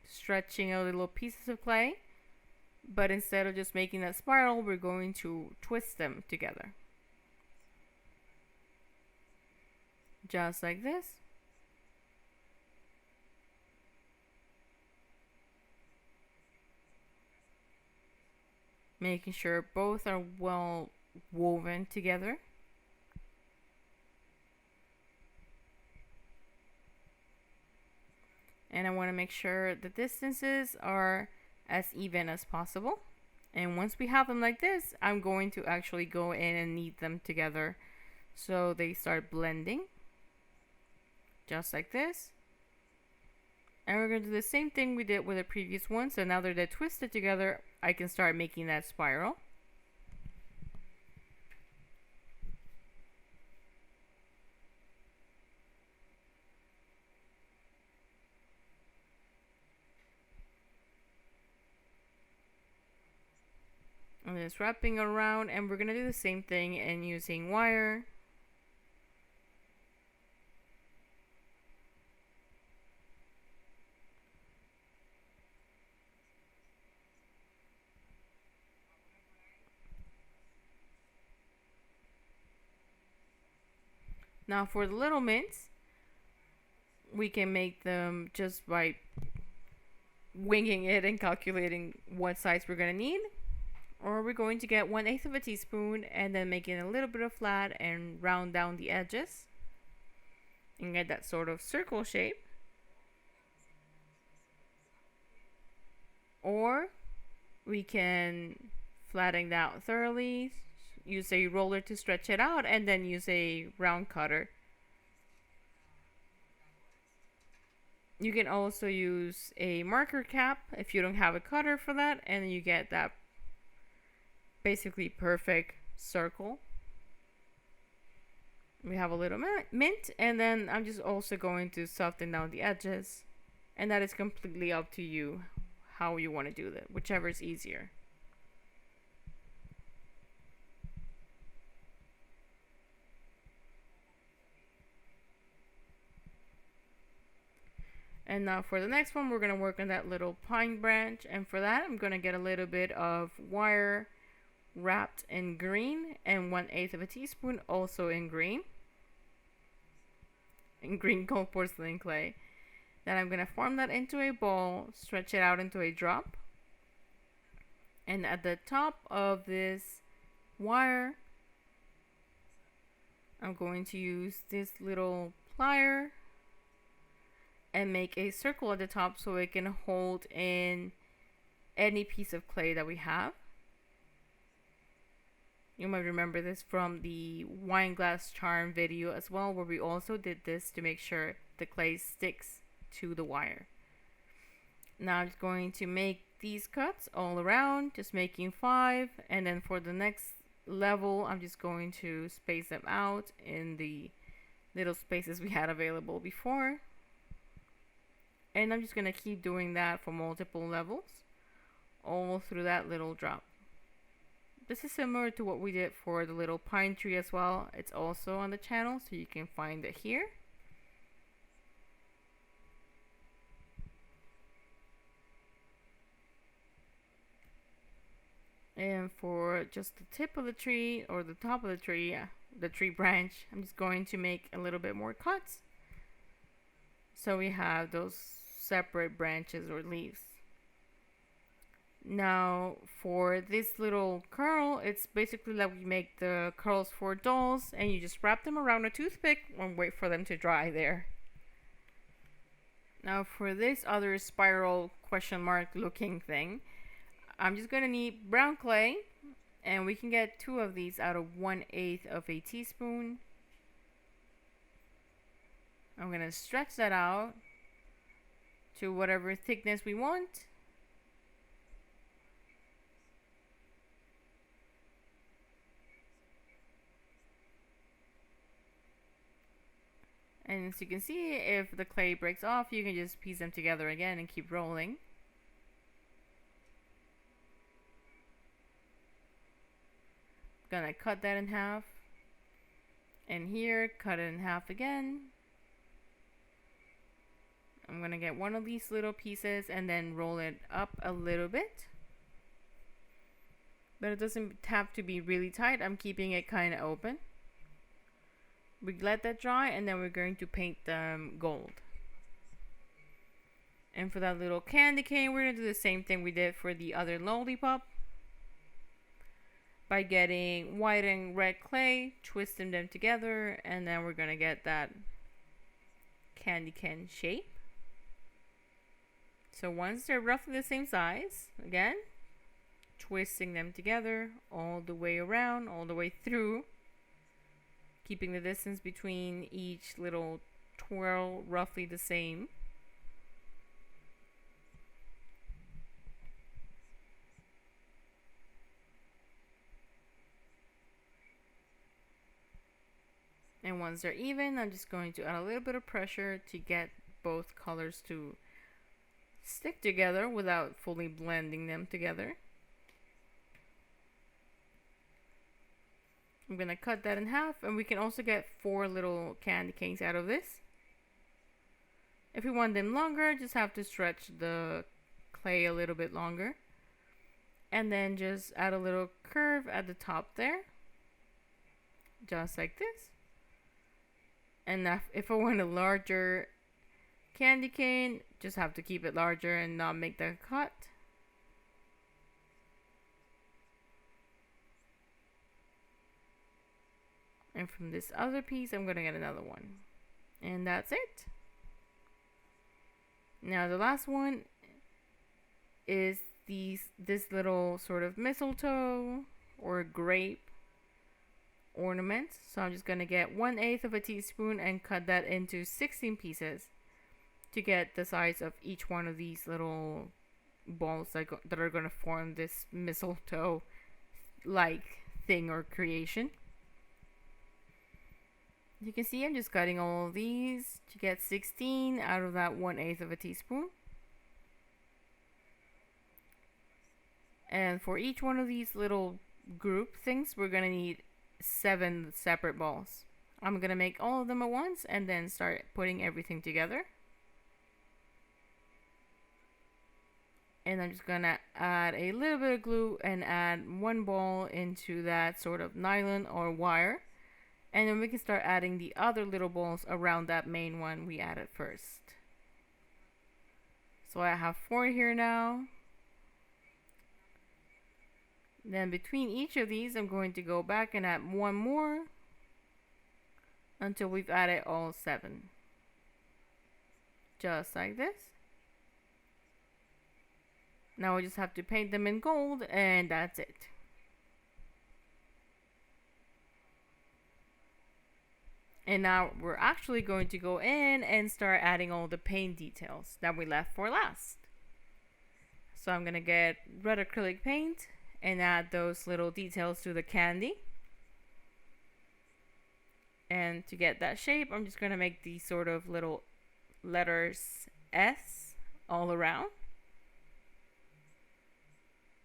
stretching out little pieces of clay, but instead of just making that spiral, we're going to twist them together. Just like this. Making sure both are well woven together. And I want to make sure the distances are as even as possible. And once we have them like this, I'm going to actually go in and knead them together so they start blending. Just like this. And we're going to do the same thing we did with the previous one. So now that they're twisted together, I can start making that spiral. And just wrapping around, and we're going to do the same thing and using wire. Now for the little mints, we can make them just by winging it and calculating what size we're going to need. Or we're going to get 1/8 of a teaspoon and then make it a little bit of flat and round down the edges and get that sort of circle shape. Or we can flatten it out thoroughly, use a roller to stretch it out, and then use a round cutter. You can also use a marker cap if you don't have a cutter for that, and you get that basically perfect circle. We have a little mint, and then I'm just also going to soften down the edges, and that is completely up to you how you want to do that, whichever is easier. And now for the next one, we're going to work on that little pine branch, and for that I'm going to get a little bit of wire wrapped in green and 1/8 of a teaspoon also in green gold porcelain clay. Then I'm going to form that into a ball, stretch it out into a drop, and at the top of this wire I'm going to use this little plier and make a circle at the top so it can hold in any piece of clay that we have. You might remember this from the wine glass charm video as well, where we also did this to make sure the clay sticks to the wire. Now I'm just going to make these cuts all around, just making 5, and then for the next level I'm just going to space them out in the little spaces we had available before. And I'm just going to keep doing that for multiple levels all through that little drop. This is similar to what we did for the little pine tree as well. It's also on the channel, so you can find it here. And for just the tip of the tree, or the top of the tree, yeah, the tree branch, I'm just going to make a little bit more cuts so we have those separate branches or leaves. Now for this little curl, it's basically like we make the curls for dolls, and you just wrap them around a toothpick and wait for them to dry there. Now for this other spiral question mark looking thing, I'm just gonna need brown clay, and we can get 2 of these out of 1/8 of a teaspoon. I'm gonna stretch that out to whatever thickness we want. And as you can see, if the clay breaks off, you can just piece them together again and keep rolling. Gonna cut that in half, and here cut it in half again. I'm gonna get one of these little pieces and then roll it up a little bit, but it doesn't have to be really tight. I'm keeping it kind of open. We let that dry, and then we're going to paint them gold. And for that little candy cane, we're gonna do the same thing we did for the other lollipop, by getting white and red clay, twisting them together, and then we're gonna get that candy cane shape. So once they're roughly the same size, again, twisting them together all the way around, all the way through, keeping the distance between each little twirl roughly the same. And once they're even, I'm just going to add a little bit of pressure to get both colors to stick together without fully blending them together. I'm gonna cut that in half, and we can also get 4 little candy canes out of this. If we want them longer, just have to stretch the clay a little bit longer, and then just add a little curve at the top there, just like this. And if I want a larger candy cane, just have to keep it larger and not make that cut. And from this other piece, I'm gonna get another one. And that's it. Now the last one is this little sort of mistletoe or grape ornament. So I'm just gonna get 1/8 of a teaspoon and cut that into 16 pieces to get the size of each one of these little balls that are gonna form this mistletoe like thing or creation. You can see I'm just cutting all of these to get 16 out of that 1/8 of a teaspoon. And for each one of these little group things, we're gonna need 7 separate balls. I'm gonna make all of them at once and then start putting everything together. And I'm just gonna add a little bit of glue and add 1 ball into that sort of nylon or wire. And then we can start adding the other little balls around that main one we added first. So I have 4 here now. Then between each of these, I'm going to go back and add 1 more until we've added all 7. Just like this. Now we just have to paint them in gold, and that's it. And now we're actually going to go in and start adding all the paint details that we left for last. So I'm gonna get red acrylic paint and add those little details to the candy. And to get that shape, I'm just gonna make these sort of little letters S all around.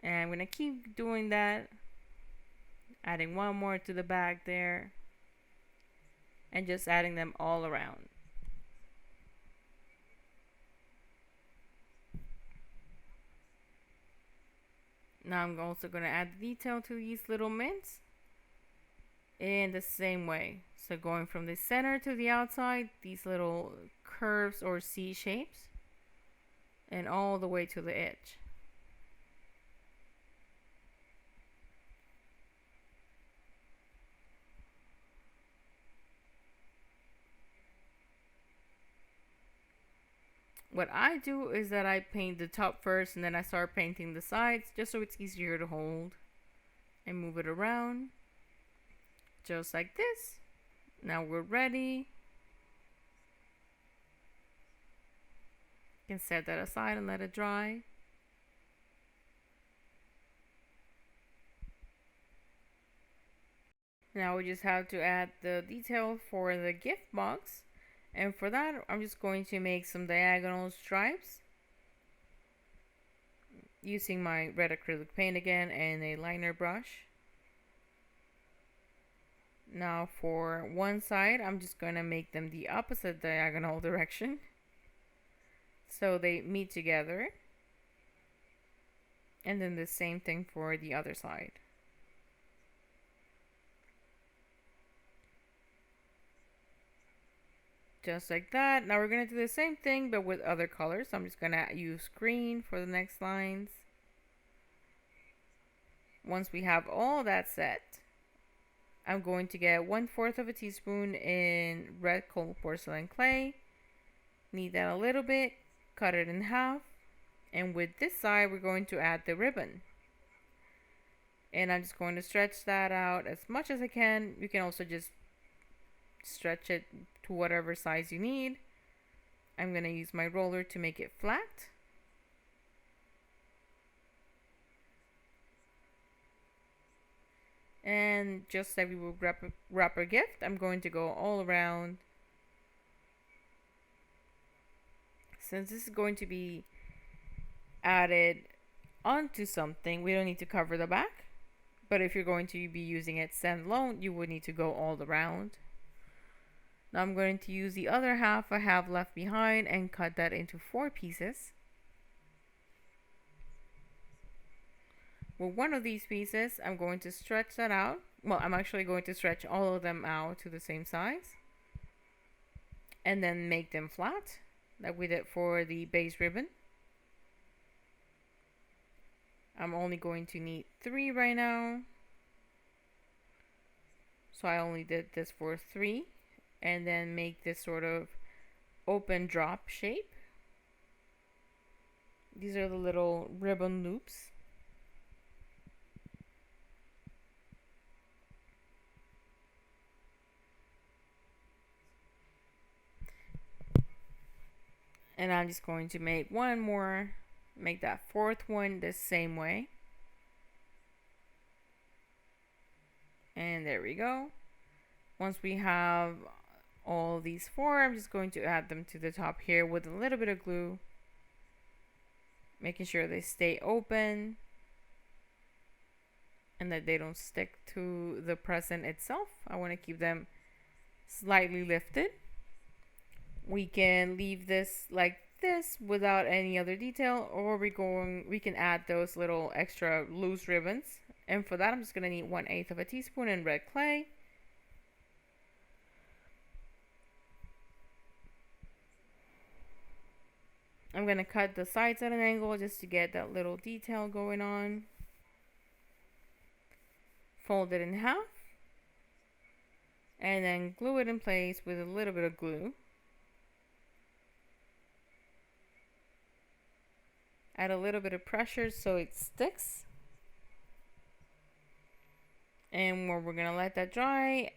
And I'm gonna keep doing that, adding 1 more to the back there, and just adding them all around. Now I'm also going to add detail to these little mints in the same way. So going from the center to the outside, these little curves or C shapes, and all the way to the edge. What I do is that I paint the top first and then I start painting the sides just so it's easier to hold and move it around just like this. Now we're ready. You can set that aside and let it dry. Now we just have to add the detail for the gift box. And for that, I'm just going to make some diagonal stripes using my red acrylic paint again and a liner brush. Now for one side, I'm just going to make them the opposite diagonal direction so they meet together. And then the same thing for the other side. Just like that. Now we're going to do the same thing but with other colors. So I'm just going to use green for the next lines. Once we have all that set, I'm going to get 1/4 of a teaspoon in red cold porcelain clay. Knead that a little bit, cut it in half, and with this side we're going to add the ribbon. And I'm just going to stretch that out as much as I can. You can also just stretch it to whatever size you need. I'm going to use my roller to make it flat. And just like we would wrap a gift, I'm going to go all around. Since this is going to be added onto something, we don't need to cover the back. But if you're going to be using it standalone, you would need to go all around. Now I'm going to use the other half I have left behind and cut that into 4 pieces. With one of these pieces, I'm going to stretch that out. Well, I'm actually going to stretch all of them out to the same size. And then make them flat, like we did for the base ribbon. I'm only going to need 3 right now. So I only did this for 3. And then make this sort of open drop shape. These are the little ribbon loops. And I'm just going to make one more, make that 4th one the same way. And there we go. Once we have all these 4, I'm just going to add them to the top here with a little bit of glue, making sure they stay open and that they don't stick to the present itself. I want to keep them slightly lifted. We can leave this like this without any other detail, or we can add those little extra loose ribbons. And for that, I'm just going to need 1/8 of a teaspoon in red clay. I'm going to cut the sides at an angle just to get that little detail going on. Fold it in half. And then glue it in place with a little bit of glue. Add a little bit of pressure so it sticks. And we're going to let that dry.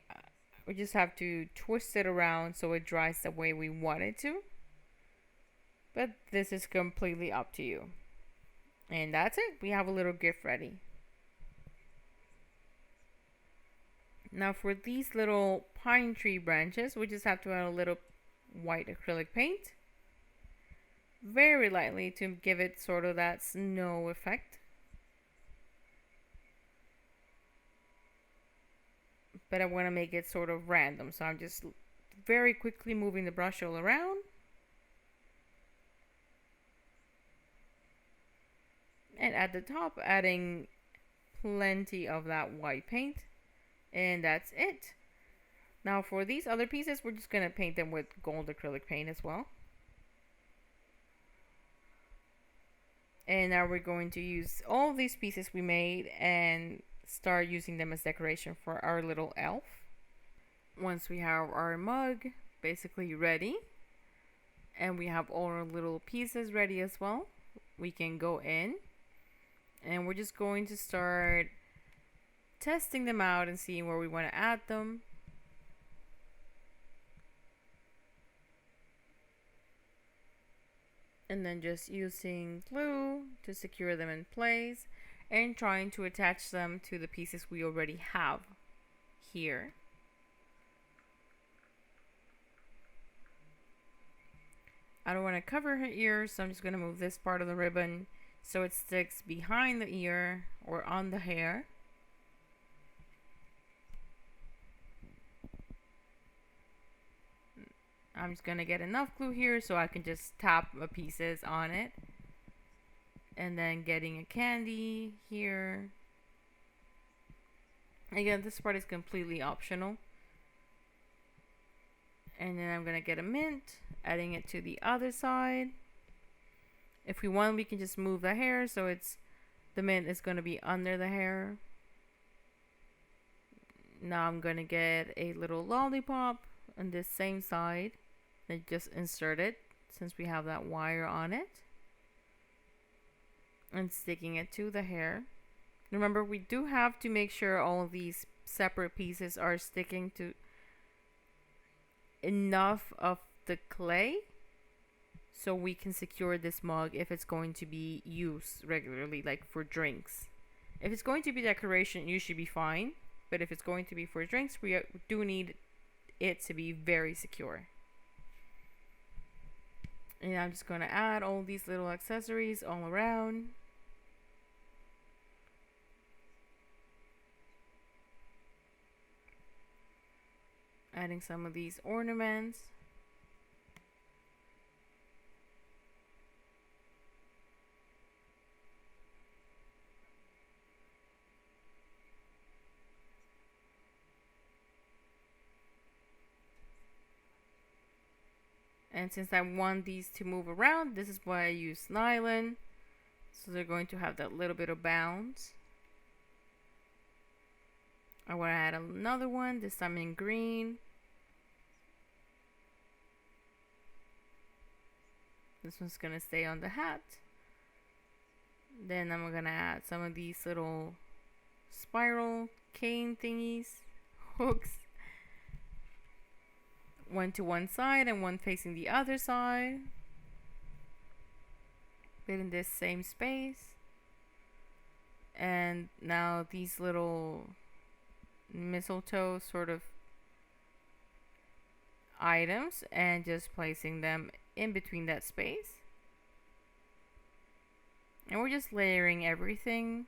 We just have to twist it around so it dries the way we want it to. But this is completely up to you. And that's it. We have a little gift ready. Now for these little pine tree branches, we just have to add a little white acrylic paint. Very lightly to give it sort of that snow effect. But I want to make it sort of random. So I'm just very quickly moving the brush all around. And at the top, adding plenty of that white paint. And that's it. Now for these other pieces, we're just going to paint them with gold acrylic paint as well. And now we're going to use all of these pieces we made and start using them as decoration for our little elf. Once we have our mug basically ready, and we have all our little pieces ready as well, we can go in and we're just going to start testing them out and seeing where we want to add them. And then just using glue to secure them in place and trying to attach them to the pieces we already have here. I don't want to cover her ears, so I'm just going to move this part of the ribbon so it sticks behind the ear or on the hair. I'm just going to get enough glue here so I can just tap the pieces on it. And then getting a candy here. Again, this part is completely optional. And then I'm going to get a mint, adding it to the other side. If we want, we can just move the hair so it's the mint is going to be under the hair. Now I'm going to get a little lollipop on this same side and just insert it since we have that wire on it. And sticking it to the hair. Remember, we do have to make sure all of these separate pieces are sticking to enough of the clay so we can secure this mug if it's going to be used regularly, like for drinks. If it's going to be decoration, you should be fine, but if it's going to be for drinks, we do need it to be very secure. And I'm just going to add all these little accessories all around. Adding some of these ornaments. And since I want these to move around, this is why I use nylon. So they're going to have that little bit of bounce. I want to add another one, this time in green. This one's going to stay on the hat. Then I'm going to add some of these little spiral cane thingies, hooks. One to one side and one facing the other side. Fit in this same space. And now these little mistletoe sort of items and just placing them in between that space. And we're just layering everything.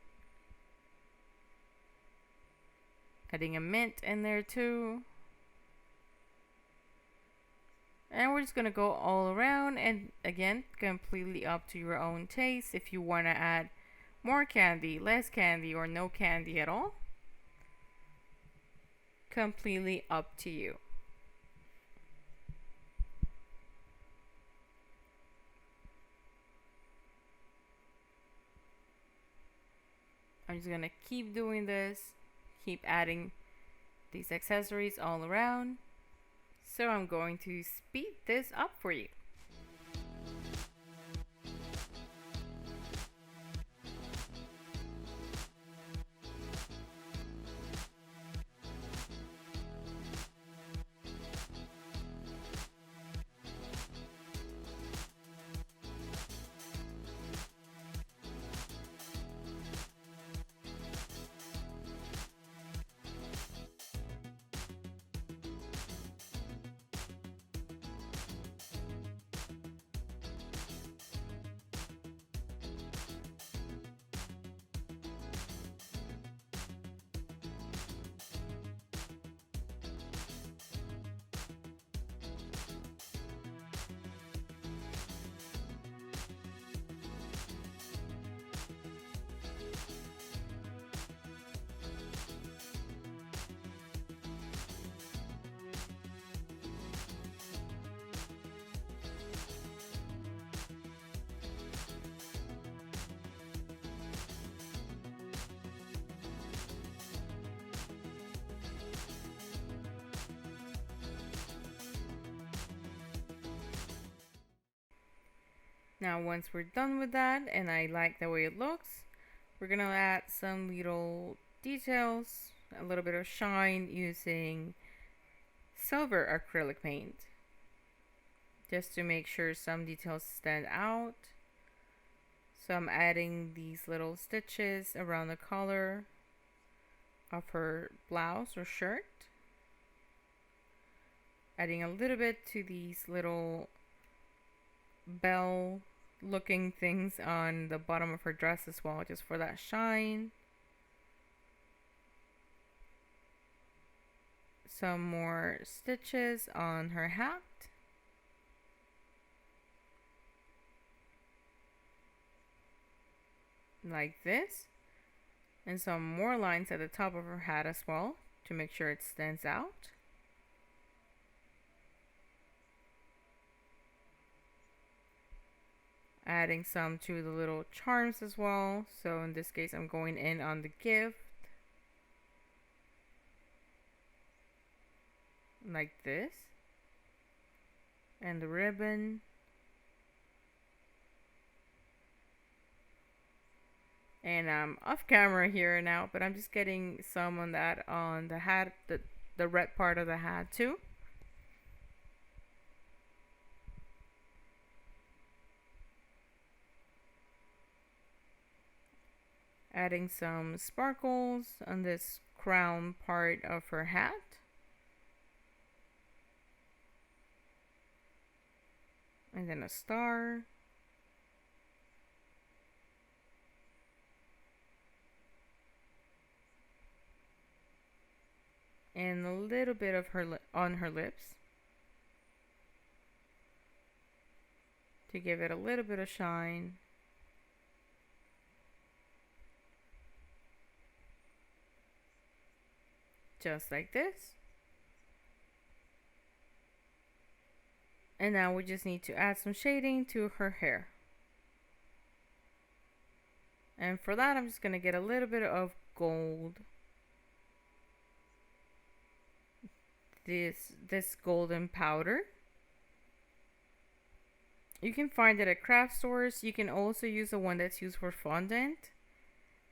Adding a mint in there too. And we're just going to go all around, and again, completely up to your own taste. If you want to add more candy, less candy, or no candy at all, completely up to you. I'm just going to keep doing this, keep adding these accessories all around. So I'm going to speed this up for you. Now once we're done with that and I like the way it looks, we're gonna add some little details, a little bit of shine using silver acrylic paint, just to make sure some details stand out. So I'm adding these little stitches around the collar of her blouse or shirt, adding a little bit to these little bell looking things on the bottom of her dress as well, just for that shine. Some more stitches on her hat. Like this. And some more lines at the top of her hat as well to make sure it stands out. Adding some to the little charms as well. So in this case, I'm going in on the gift. Like this. And the ribbon. And I'm off camera here now, but I'm just getting some on that on the hat, the red part of the hat too. Adding some sparkles on this crown part of her hat. And then a star. And a little bit of her on her lips to give it a little bit of shine. Just like this. And now we just need to add some shading to her hair. And for that, I'm just going to get a little bit of gold. This golden powder. You can find it at craft stores. You can also use the one that's used for fondant,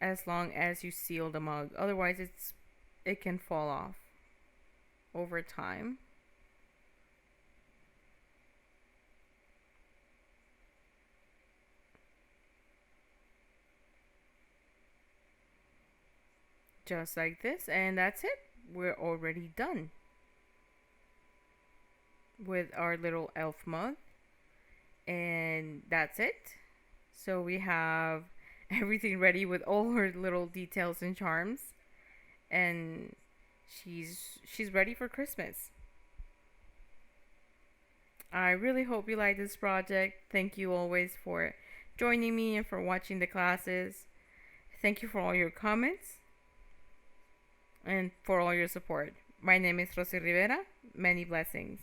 as long as you seal the mug. Otherwise, it can fall off over time. Just like this, and that's it. We're already done with our little elf mug, and that's it. So we have everything ready with all her little details and charms, and she's ready for Christmas. I really hope you like this project. Thank you always for joining me and for watching the classes. Thank you for all your comments and for all your support. My name is Rossy Rivera. Many blessings.